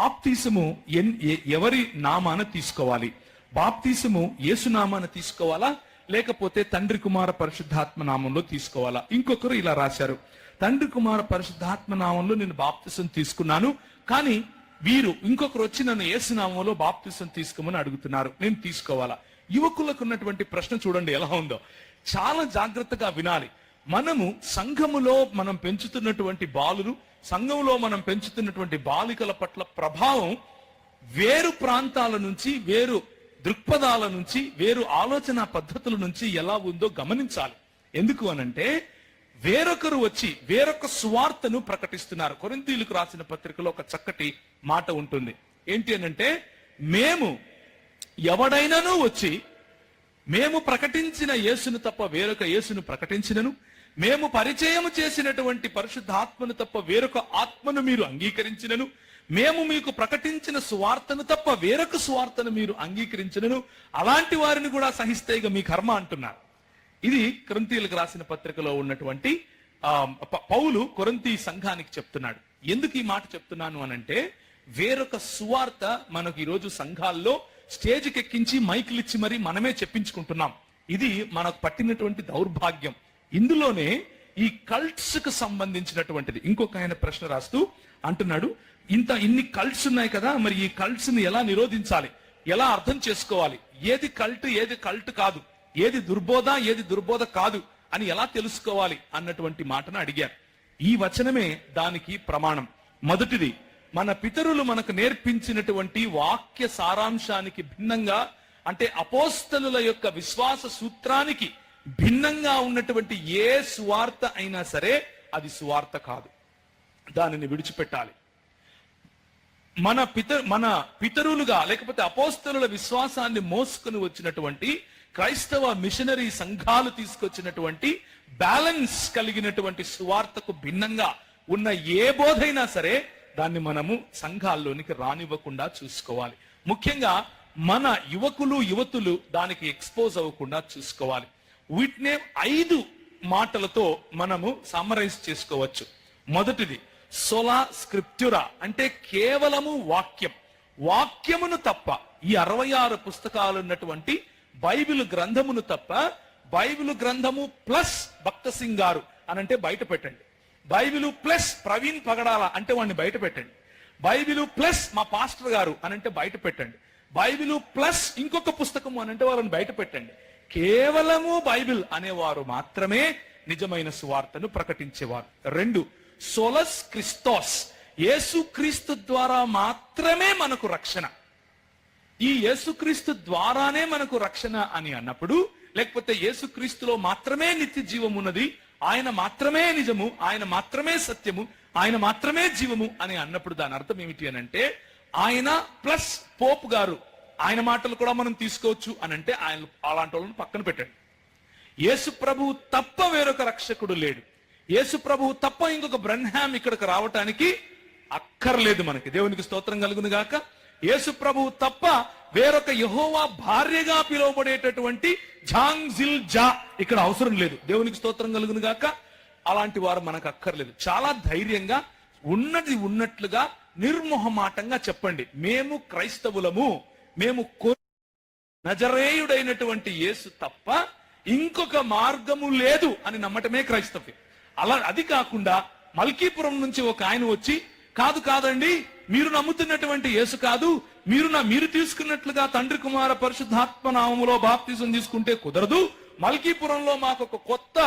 బాప్తిసము ఎవరి నామాన తీసుకోవాలి? బాప్తిసము యేసు నామాన తీసుకోవాలా, లేకపోతే తండ్రి కుమార పరిశుద్ధాత్మ నామంలో తీసుకోవాలా? ఇంకొకరు ఇలా రాశారు, తండ్రి కుమార పరిశుద్ధాత్మ నామంలో నేను బాప్తిసం తీసుకున్నాను, కానీ వీరు ఇంకొకరు వచ్చి నన్ను యేసు నామంలో బాప్తిసం తీసుకోమని అడుగుతున్నారు, నేను తీసుకోవాలా? యువకులకు ఉన్నటువంటి ప్రశ్న చూడండి ఎలా ఉందో. చాలా జాగ్రత్తగా వినాలి. మనము సంఘములో మనం పెంచుతున్నటువంటి బాలురు, సంఘంలో మనం పెంచుతున్నటువంటి బాలికల పట్ల ప్రభావం వేరు ప్రాంతాల నుంచి, వేరు దృక్పథాల నుంచి, వేరు ఆలోచన పద్ధతుల నుంచి ఎలా ఉందో గమనించాలి. ఎందుకు అనంటే వేరొకరు వచ్చి వేరొక సువార్తను ప్రకటిస్తున్నారు. కొరింథీయులకు రాసిన పత్రికలో ఒక చక్కటి మాట ఉంటుంది. ఏంటి అనంటే, మేము ఎవడైనాను వచ్చి మేము ప్రకటించిన యేసును తప్ప వేరొక యేసును ప్రకటించినను, మేము పరిచయం చేసినటువంటి పరిశుద్ధాత్మను తప్ప వేరొక ఆత్మను మీరు అంగీకరించినను, మేము మీకు ప్రకటించిన సువార్తను తప్ప వేరొక సువార్తను మీరు అంగీకరించినను, అలాంటి వారిని కూడా సహిస్తే ఇక మీ కర్మ అంటున్నారు. ఇది కొరింథీయులకు రాసిన పత్రికలో ఉన్నటువంటి పౌలు కొరింథీ సంఘానికి చెప్తున్నాడు. ఎందుకు ఈ మాట చెప్తున్నాను అనంటే, వేరొక సువార్త మనకు ఈరోజు సంఘాల్లో స్టేజ్కి ఎక్కించి మైకులు ఇచ్చి మరి మనమే చెప్పించుకుంటున్నాం. ఇది మనకు పట్టినటువంటి దౌర్భాగ్యం. ఇందులోనే ఈ కల్ట్స్ కు సంబంధించినటువంటిది. ఇంకొక ఆయన ప్రశ్న రాస్తూ అంటున్నాడు, ఇన్ని కల్ట్స్ ఉన్నాయి కదా, మరి ఈ కల్ట్స్ ని ఎలా నిరోధించాలి, ఎలా అర్థం చేసుకోవాలి, ఏది కల్ట్ ఏది కల్ట్ కాదు, ఏది దుర్బోధ ఏది దుర్బోధ కాదు అని ఎలా తెలుసుకోవాలి అన్నటువంటి మాటను అడిగారు. ఈ వచనమే దానికి ప్రమాణం. మొదటిది, మన పితరులు మనకు నేర్పించినటువంటి వాక్య సారాంశానికి భిన్నంగా, అంటే అపోస్తలుల యొక్క విశ్వాస సూత్రానికి భిన్నంగా ఉన్నటువంటి ఏ సువార్త అయినా సరే అది సువార్త కాదు, దానిని విడిచిపెట్టాలి. మన పితరులుగా లేకపోతే అపోస్తలుల విశ్వాసాన్ని మోసుకుని వచ్చినటువంటి క్రైస్తవ మిషనరీ సంఘాలు తీసుకొచ్చినటువంటి బ్యాలెన్స్ కలిగినటువంటి సువార్తకు భిన్నంగా ఉన్న ఏ బోధైనా సరే దాన్ని మనము సంఘాల్లోనికి రానివ్వకుండా చూసుకోవాలి. ముఖ్యంగా మన యువతులు దానికి ఎక్స్పోజ్ అవ్వకుండా చూసుకోవాలి. వీటినే 5 మాటలతో మనము సమ్మరైజ్ చేసుకోవచ్చు. మొదటిది, సోలా స్క్రిప్చురా, అంటే కేవలము వాక్యమును తప్ప, ఈ 66 పుస్తకాలు ఉన్నటువంటి బైబిల్ గ్రంథమును తప్ప, బైబిల్ గ్రంథము ప్లస్ భక్త సింగ్ గారు అనంటే బయట పెట్టండి, బైబిల్ ప్లస్ ప్రవీణ్ పగడాల అంటే వాడిని బయట పెట్టండి, బైబిల్ ప్లస్ మా పాస్టర్ గారు అనంటే బయట పెట్టండి, బైబిల్ ప్లస్ ఇంకొక పుస్తకము అనంటే వాళ్ళని బయట పెట్టండి. కేవలము బైబిల్ అనేవారు మాత్రమే నిజమైన సువార్తను ప్రకటించేవారు. 2, సోలస్ క్రిస్తోస్, యేసుక్రీస్తు ద్వారా మాత్రమే మనకు రక్షణ. ఈ యేసుక్రీస్తు ద్వారానే మనకు రక్షణ అని అన్నప్పుడు, లేకపోతే యేసుక్రీస్తులో మాత్రమే నిత్య జీవం ఉన్నది, ఆయన మాత్రమే నిజము, ఆయన మాత్రమే సత్యము, ఆయన మాత్రమే జీవము అని అన్నప్పుడు దాని అర్థం ఏమిటి అనంటే, ఆయన ప్లస్ పోప్ గారు ఆయన మాటలు కూడా మనం తీసుకోవచ్చు అనంటే ఆయన అలాంటి వాళ్ళని పక్కన పెట్టండి. యేసు ప్రభువు తప్ప వేరొక రక్షకుడు లేడు. యేసు ప్రభువు తప్ప ఇంకొక బ్రన్హామ్ ఇక్కడికి రావటానికి అక్కర్లేదు మనకి. దేవునికి స్తోత్రం కలుగును గాక. యేసు ప్రభువు తప్ప వేరొక యెహోవా భార్యగా పిలువబడేటటువంటి జాంగ్ జిల్ జా ఇక్కడ అవసరం లేదు. దేవునికి స్తోత్రం కలుగును గాక. అలాంటి వారు మనకు అక్కర్లేదు. చాలా ధైర్యంగా ఉన్నది ఉన్నట్లుగా నిర్మోహమాటంగా చెప్పండి, మేము క్రైస్తవులము, మేము నజరేయుడైనటువంటి యేసు తప్ప ఇంకొక మార్గము లేదు అని నమ్మటమే క్రైస్తవ్యం. అది కాకుండా మల్కీపురం నుంచి ఒక ఆయన వచ్చి, కాదండి, మీరు నమ్ముతున్నటువంటి యేసు కాదు, మీరు తీసుకున్నట్లుగా తండ్రి కుమార పరిశుద్ధాత్మ నామములో బాప్తిజం తీసుకుంటే కుదరదు, మల్కీపురంలో మాకు ఒక కొత్త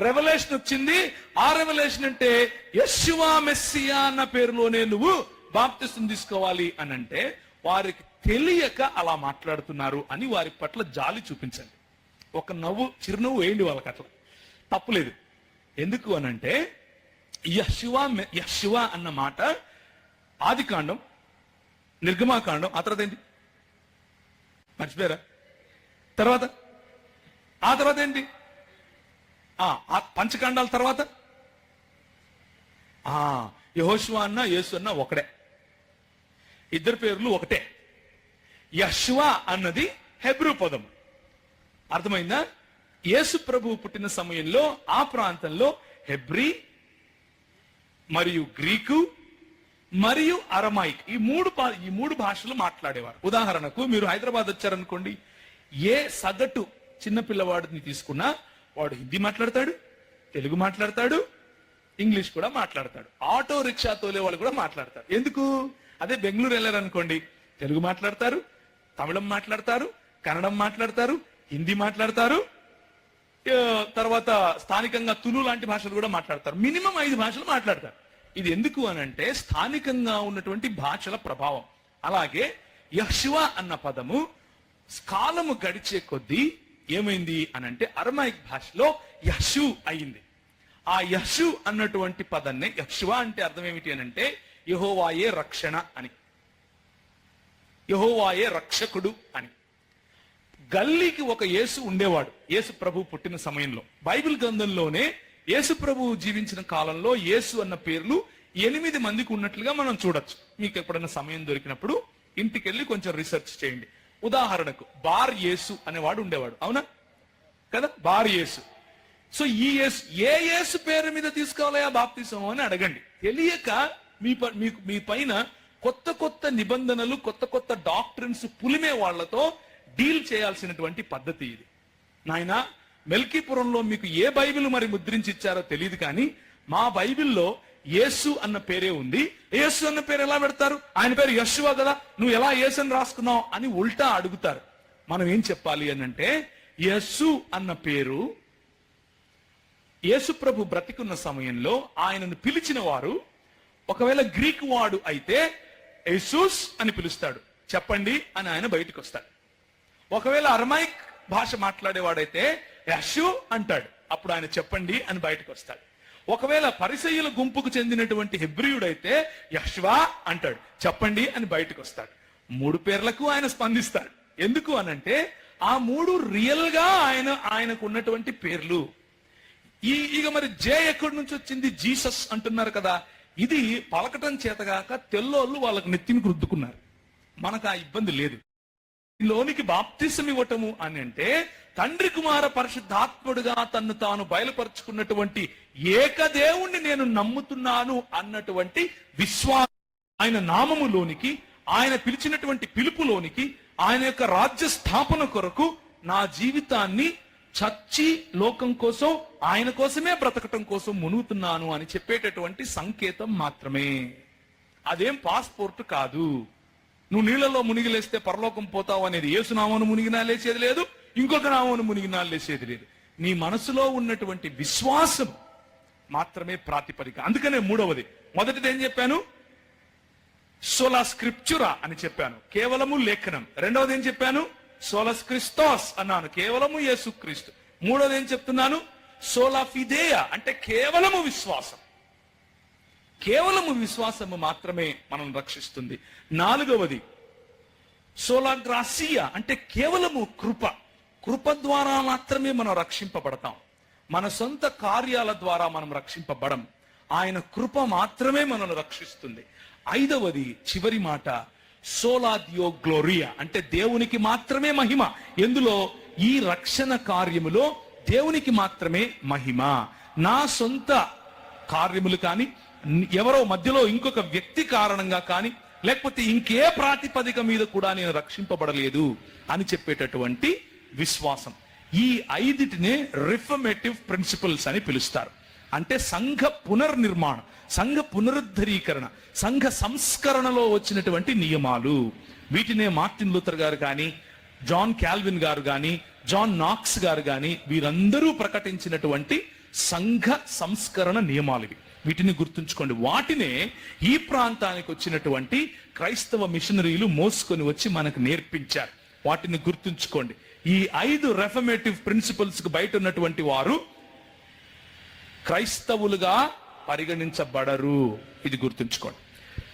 రెవల్యూషన్ వచ్చింది, ఆ రెవల్యూషన్ అంటే యెషువా మెస్సియా అన్న పేరులోనే నువ్వు బాప్తిజం తీసుకోవాలి అని అంటే, వారికి తెలియక అలా మాట్లాడుతున్నారు అని వారి పట్ల జాలి చూపించండి. ఒక చిరునవ్వు వేయండి వాళ్ళకి, అట్లా తప్పులేదు. ఎందుకు అనంటే, యెషువా అన్న మాట ఆదికాండం, నిర్గమాకాండం, ఆ తర్వాత ఏంటి మర్చిపోయారా? ఆ తర్వాత ఏంటి? పంచకాండాల తర్వాత యెహోషువ అన్న యేసు అన్న ఒకడే, ఇద్దరు పేర్లు ఒకటే. యెషువా అన్నది హెబ్రూ పదం, అర్థమైందా? యేసు ప్రభువు పుట్టిన సమయంలో ఆ ప్రాంతంలో హెబ్రీ మరియు గ్రీకు మరియు అరమాయిక్, ఈ మూడు భాషలు మాట్లాడేవారు. ఉదాహరణకు మీరు హైదరాబాద్ వచ్చారనుకోండి, ఏ సగటు చిన్న పిల్లవాడిని తీసుకున్నా వాడు హిందీ మాట్లాడతాడు, తెలుగు మాట్లాడతాడు, ఇంగ్లీష్ కూడా మాట్లాడతాడు. ఆటో రిక్షా తోలే వాళ్ళు కూడా మాట్లాడతారు. ఎందుకు? అదే బెంగళూరు వెళ్ళారనుకోండి, తెలుగు మాట్లాడతారు, తమిళం మాట్లాడతారు, కన్నడం మాట్లాడతారు, హిందీ మాట్లాడతారు, తర్వాత స్థానికంగా తులు లాంటి భాషలు కూడా మాట్లాడతారు. మినిమం 5 భాషలు మాట్లాడతారు. ఇది ఎందుకు అనంటే స్థానికంగా ఉన్నటువంటి భాషల ప్రభావం. అలాగే యెహోవా అన్న పదము కాలము గడిచే కొద్దీ ఏమైంది అనంటే అరమాయిక్ భాషలో యషు అయింది. ఆ యషు అన్నటువంటి పదాన్ని, యెహోవా అంటే అర్థం ఏమిటి అనంటే యెహోవాయే రక్షణ అని, యెహోవాయే రక్షకుడు అని. గల్లీకి ఒక యేసు ఉండేవాడు యేసు ప్రభు పుట్టిన సమయంలో. బైబిల్ గ్రంథంలోనే యేసు ప్రభు జీవించిన కాలంలో యేసు అన్న పేర్లు 8 మందికి ఉన్నట్లుగా మనం చూడొచ్చు. మీకు ఎప్పుడైనా సమయం దొరికినప్పుడు ఇంటికెళ్ళి కొంచెం రీసెర్చ్ చేయండి. ఉదాహరణకు బార్ యేసు అనేవాడు ఉండేవాడు, అవునా కదా? బార్ యేసు. సో ఈ యేసు, ఏ యేసు పేరు మీద తీసుకోవాలయా బాప్తిసం అని అడగండి. తెలియక మీ పైన కొత్త కొత్త నిబంధనలు, కొత్త కొత్త డాక్ట్రిన్స్ పులిమే వాళ్లతో డీల్ చేయాల్సినటువంటి పద్ధతి ఇది. నాయనా, మెల్కీపురంలో మీకు ఏ బైబిల్ మరి ముద్రించి ఇచ్చారో తెలియదు, కానీ మా బైబిల్లో యేసు అన్న పేరే ఉంది. యేసు అన్న పేరు ఎలా పెడతారు? ఆయన పేరు యెహోవా కదా, నువ్వు ఎలా యేసు అని రాసుకున్నావు అని ఉల్టా అడుగుతారు. మనం ఏం చెప్పాలి అనంటే, యేసు అన్న పేరు యేసు ప్రభు బ్రతికున్న సమయంలో ఆయనను పిలిచిన వారు ఒకవేళ గ్రీక్ వాడు అయితే యేసూస్ అని పిలుస్తాడు, చెప్పండి అని ఆయన బయటకు వస్తాడు. ఒకవేళ అరమాయిక్ భాష మాట్లాడేవాడైతే యషు అంటాడు, అప్పుడు ఆయన చెప్పండి అని బయటకు వస్తాడు. ఒకవేళ పరిసయ్యుల గుంపుకు చెందినటువంటి హెబ్రీయుడైతే యెహోవా అంటాడు, చెప్పండి అని బయటకు వస్తాడు. 3 పేర్లకు ఆయన స్పందిస్తాడు. ఎందుకు అనంటే ఆ 3 రియల్ గా ఆయనకు ఉన్నటువంటి పేర్లు. ఇక మరి జే ఎక్కడి నుంచి వచ్చింది? జీసస్ అంటున్నారు కదా. ఇది పలకటం చేతగాక తెల్లోళ్ళు వాళ్ళకు నెత్తిని రుద్దుకున్నారు. మనకు ఆ ఇబ్బంది లేదు. లోనికి బాప్తిసం ఇవ్వటము అని అంటే తండ్రి కుమార పరిశుద్ధాత్ముడుగా తన్ను తాను బయలుపరుచుకున్నటువంటి ఏకదేవుణ్ణి నేను నమ్ముతున్నాను అన్నటువంటి విశ్వాసం, ఆయన నామములోనికి, ఆయన పిలిచినటువంటి పిలుపులోనికి, ఆయన యొక్క రాజ్య స్థాపన కొరకు నా జీవితాన్ని చచ్చి లోకం కోసం, ఆయన కోసమే బ్రతకటం కోసం మునుగుతున్నాను అని చెప్పేటటువంటి సంకేతం మాత్రమే. అదేం పాస్పోర్ట్ కాదు. నువ్వు నీళ్లలో మునిగిలేస్తే పరలోకం పోతావు అనేది యేసునామను మునిగినా లేచేది లేదు, ఇంకొక నామను మునిగినా లేచేది లేదు. నీ మనసులో ఉన్నటువంటి విశ్వాసం మాత్రమే ప్రాతిపదిక. అందుకనే మొదటిది ఏం చెప్పాను? సోలా స్క్రిప్చురా అని చెప్పాను, కేవలము లేఖనం. రెండవది ఏం చెప్పాను? సోలస్ క్రిస్తోస్ అన్నాను, కేవలము యేసుక్రీస్తు. మూడవది ఏం చెప్తున్నాను? సోలా ఫిదేయా అంటే కేవలము విశ్వాసం. కేవలము విశ్వాసము మాత్రమే మనం రక్షిస్తుంది. 4వది సోలా గ్రాసియా అంటే కేవలము కృప. కృప ద్వారా మాత్రమే మనం రక్షింపబడతాం. మన సొంత కార్యాల ద్వారా మనం రక్షింపబడం. ఆయన కృప మాత్రమే మనల్ని రక్షిస్తుంది. 5వది చివరి మాట సోలా దియో గ్లోరియా అంటే దేవునికి మాత్రమే మహిమ. ఎందులో? ఈ రక్షణ కార్యములో దేవునికి మాత్రమే మహిమ. నా సొంత కార్యములు కానీ, ఎవరో మధ్యలో ఇంకొక వ్యక్తి కారణంగా కానీ, లేకపోతే ఇంకే ప్రాతిపదిక మీద కూడా నేను రక్షింపబడలేదు అని చెప్పేటటువంటి విశ్వాసం. ఈ 5టినే రిఫర్మేటివ్ ప్రిన్సిపల్స్ అని పిలుస్తారు. అంటే సంఘ పునర్నిర్మాణం, సంఘ పునరుద్ధరీకరణ, సంఘ సంస్కరణలో వచ్చినటువంటి నియమాలు. వీటినే మార్టిన్ లూథర్ గారు కానీ, జాన్ క్యాల్విన్ గారు కానీ, జాన్ నాక్స్ గారు కానీ వీరందరూ ప్రకటించినటువంటి సంఘ సంస్కరణ నియమాలు ఇవి. వీటిని గుర్తుంచుకోండి. వాటినే ఈ ప్రాంతానికి వచ్చినటువంటి క్రైస్తవ మిషనరీలు మోసుకొని వచ్చి మనకు నేర్పించారు. వాటిని గుర్తుంచుకోండి. ఈ 5 రెఫర్మేటివ్ ప్రిన్సిపల్స్ కు బయట ఉన్నటువంటి వారు క్రైస్తవులుగా పరిగణించబడరు. ఇది గుర్తుంచుకోండి.